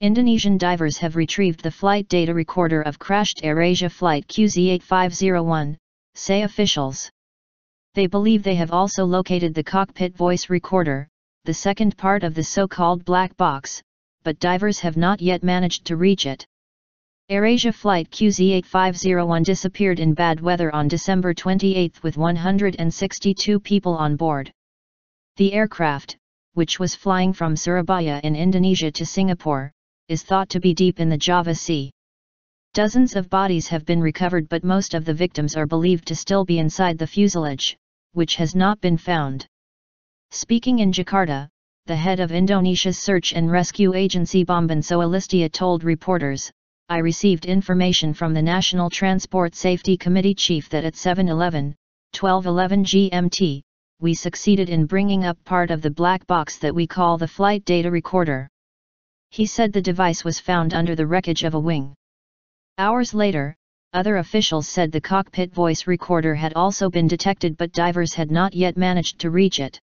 Indonesian divers have retrieved the flight data recorder of crashed AirAsia Flight QZ8501, say officials. They believe they have also located the cockpit voice recorder, the second part of the so-called black box, but divers have not yet managed to reach it. AirAsia Flight QZ8501 disappeared in bad weather on December 28 with 162 people on board. The aircraft, which was flying from Surabaya in Indonesia to Singapore, is thought to be deep in the Java Sea. Dozens of bodies have been recovered, but most of the victims are believed to still be inside the fuselage, which has not been found. Speaking in Jakarta, the head of Indonesia's search and rescue agency Bambang Soelistyo told reporters, "I received information from the National Transport Safety Committee chief that at 7:11, 12:11 GMT, we succeeded in bringing up part of the black box that we call the flight data recorder." He said the device was found under the wreckage of a wing. Hours later, other officials said the cockpit voice recorder had also been detected, but divers had not yet managed to reach it.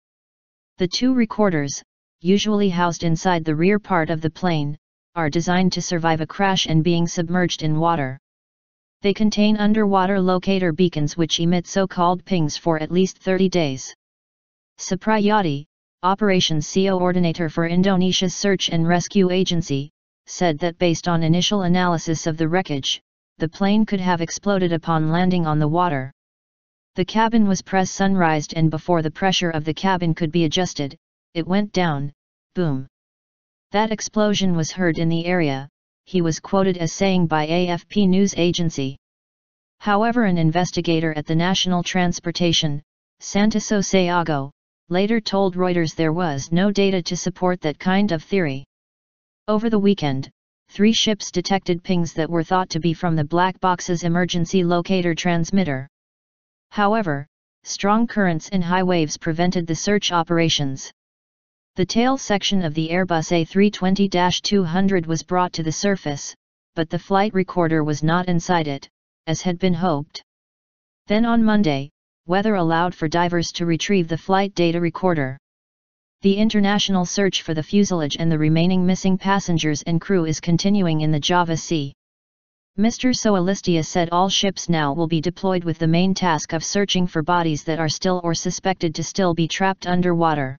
The two recorders, usually housed inside the rear part of the plane, are designed to survive a crash and being submerged in water. They contain underwater locator beacons which emit so-called pings for at least 30 days. Supriyadi, Operations Coordinator for Indonesia's Search and Rescue Agency, said that based on initial analysis of the wreckage, the plane could have exploded upon landing on the water. The cabin was pressurized, and before the pressure of the cabin could be adjusted, it went down. Boom. That explosion was heard in the area, he was quoted as saying by AFP news agency. However, an investigator at the National Transportation, Santoso Sayago, later told Reuters there was no data to support that kind of theory. Over the weekend, 3 ships detected pings that were thought to be from the black box's emergency locator transmitter. However, strong currents and high waves prevented the search operations. The tail section of the Airbus A320-200 was brought to the surface, but the flight recorder was not inside it, as had been hoped. Then on Monday, weather allowed for divers to retrieve the flight data recorder. The international search for the fuselage and the remaining missing passengers and crew is continuing in the Java Sea. Mr. Soelistyo said all ships now will be deployed with the main task of searching for bodies that are still or suspected to still be trapped underwater.